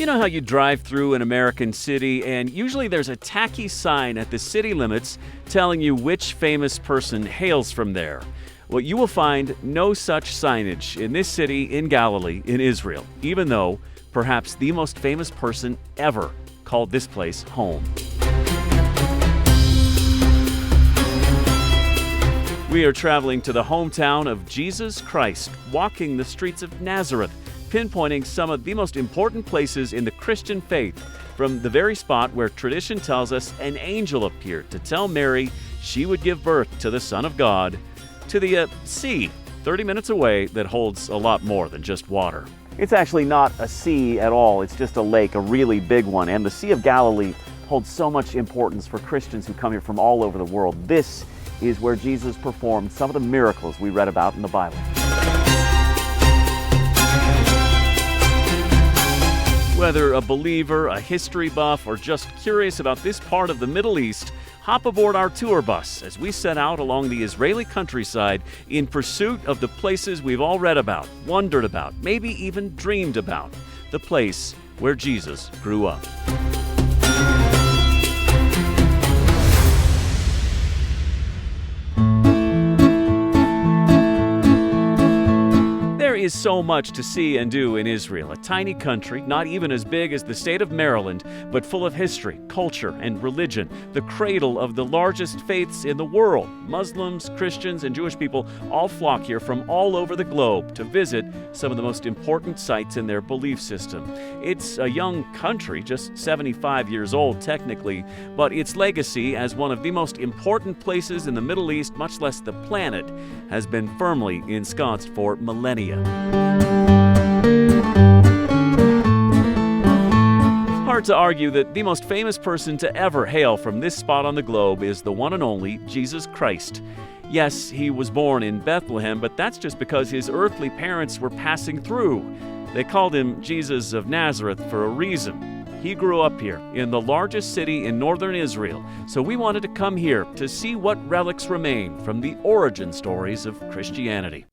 You know how you drive through an American city and usually there's a tacky sign at the city limits telling you which famous person hails from there? Well, you will find no such signage in this city in Galilee, in Israel, even though perhaps the most famous person ever called this place home. We are traveling to the hometown of Jesus Christ, walking the streets of Nazareth, pinpointing some of the most important places in the Christian faith, from the very spot where tradition tells us an angel appeared to tell Mary she would give birth to the Son of God, to the sea 30 minutes away that holds a lot more than just water. It's actually not a sea at all, it's just a lake, a really big one. And the Sea of Galilee holds so much importance for Christians who come here from all over the world. This is where Jesus performed some of the miracles we read about in the Bible. Whether a believer, a history buff, or just curious about this part of the Middle East, hop aboard our tour bus as we set out along the Israeli countryside in pursuit of the places we've all read about, wondered about, maybe even dreamed about, the place where Jesus grew up. There is so much to see and do in Israel, a tiny country, not even as big as the state of Maryland, but full of history, culture, and religion, the cradle of the largest faiths in the world. Muslims, Christians, and Jewish people all flock here from all over the globe to visit some of the most important sites in their belief system. It's a young country, just 75 years old technically, but its legacy as one of the most important places in the Middle East, much less the planet, has been firmly ensconced for millennia. Hard to argue that the most famous person to ever hail from this spot on the globe is the one and only Jesus Christ. Yes, he was born in Bethlehem, but that's just because his earthly parents were passing through. They called him Jesus of Nazareth for a reason. He grew up here in the largest city in northern Israel, so we wanted to come here to see what relics remain from the origin stories of Christianity.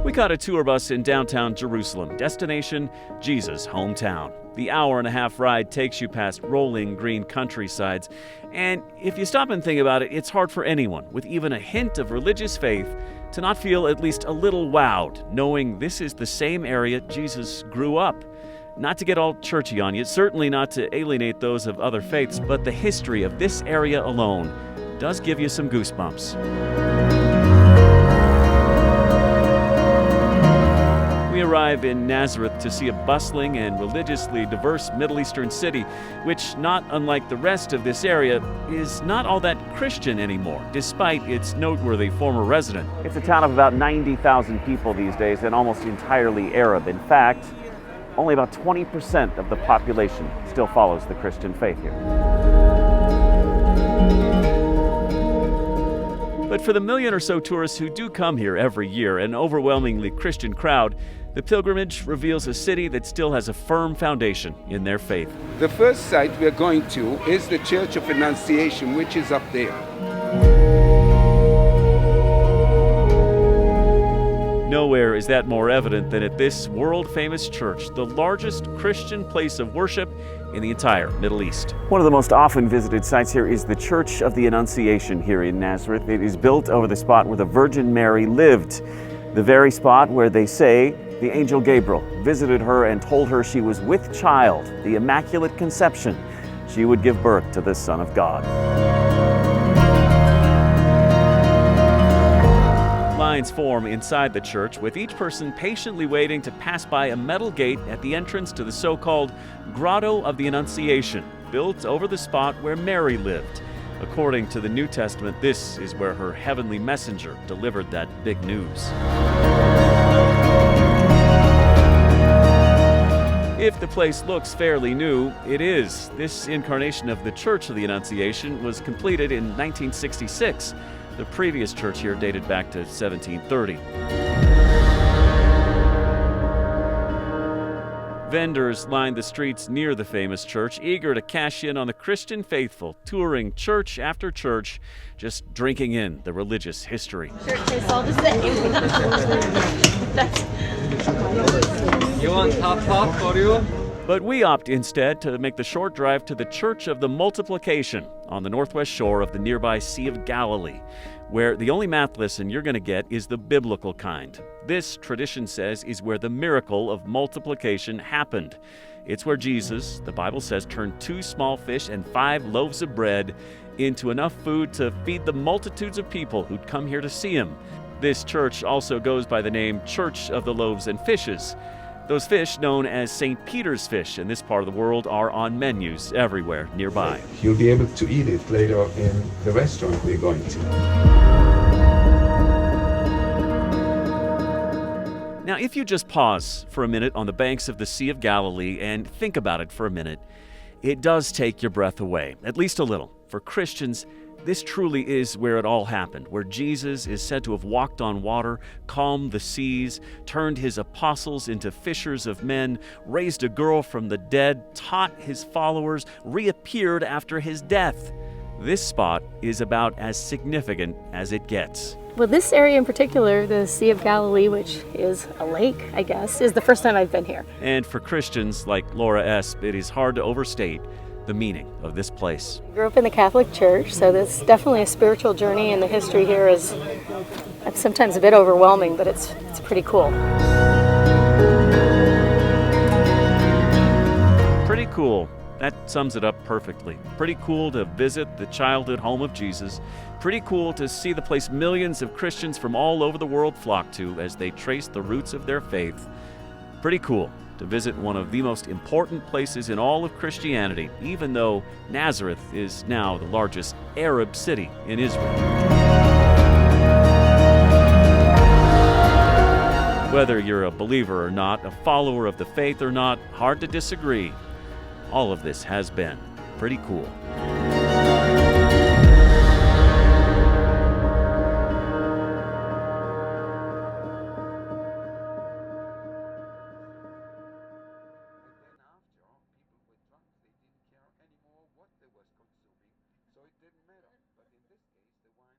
We caught a tour bus in downtown Jerusalem, destination Jesus' hometown. The hour-and-a-half ride takes you past rolling green countrysides, and if you stop and think about it, it's hard for anyone with even a hint of religious faith to not feel at least a little wowed, knowing this is the same area Jesus grew up. Not to get all churchy on you, certainly not to alienate those of other faiths, but the history of this area alone does give you some goosebumps. We arrive in Nazareth to see a bustling and religiously diverse Middle Eastern city, which, not unlike the rest of this area, is not all that Christian anymore, despite its noteworthy former resident. It's a town of about 90,000 people these days and almost entirely Arab. In fact, only about 20% of the population still follows the Christian faith here. But for the million or so tourists who do come here every year, an overwhelmingly Christian crowd, the pilgrimage reveals a city that still has a firm foundation in their faith. The first site we're going to is the Church of Annunciation, which is up there. Nowhere is that more evident than at this world-famous church, the largest Christian place of worship in the entire Middle East. One of the most often visited sites here is the Church of the Annunciation here in Nazareth. It is built over the spot where the Virgin Mary lived, the very spot where they say the angel Gabriel visited her and told her she was with child, the Immaculate Conception. She would give birth to the Son of God. Lines form inside the church, with each person patiently waiting to pass by a metal gate at the entrance to the so-called Grotto of the Annunciation, built over the spot where Mary lived. According to the New Testament, this is where her heavenly messenger delivered that big news. If the place looks fairly new, it is. This incarnation of the Church of the Annunciation was completed in 1966. The previous church here dated back to 1730. Vendors lined the streets near the famous church, eager to cash in on the Christian faithful, touring church after church, just drinking in the religious history. Church tastes all the same. You want top for you? But we opt instead to make the short drive to the Church of the Multiplication on the northwest shore of the nearby Sea of Galilee, where the only math lesson you're going to get is the biblical kind. This, tradition says, is where the miracle of multiplication happened. It's where Jesus, the Bible says, turned 2 small fish and 5 loaves of bread into enough food to feed the multitudes of people who'd come here to see him. This church also goes by the name Church of the Loaves and Fishes. Those fish, known as St. Peter's fish in this part of the world, are on menus everywhere nearby. You'll be able to eat it later in the restaurant we're going to. Now, if you just pause for a minute on the banks of the Sea of Galilee and think about it for a minute, it does take your breath away, at least a little. For Christians, this truly is where it all happened, where Jesus is said to have walked on water, calmed the seas, turned his apostles into fishers of men, raised a girl from the dead, taught his followers, reappeared after his death. This spot is about as significant as it gets. Well, this area in particular, the Sea of Galilee, which is a lake, I guess, is the first time I've been here. And for Christians like Laura Esp, it is hard to overstate the meaning of this place. I grew up in the Catholic Church, so that's definitely a spiritual journey, and the history here is sometimes a bit overwhelming, but it's pretty cool. Pretty cool. That sums it up perfectly. Pretty cool to visit the childhood home of Jesus. Pretty cool to see the place millions of Christians from all over the world flock to as they trace the roots of their faith. Pretty cool to visit one of the most important places in all of Christianity, even though Nazareth is now the largest Arab city in Israel. Whether you're a believer or not, a follower of the faith or not, hard to disagree. All of this has been pretty cool. So it didn't matter. But in this case, the wine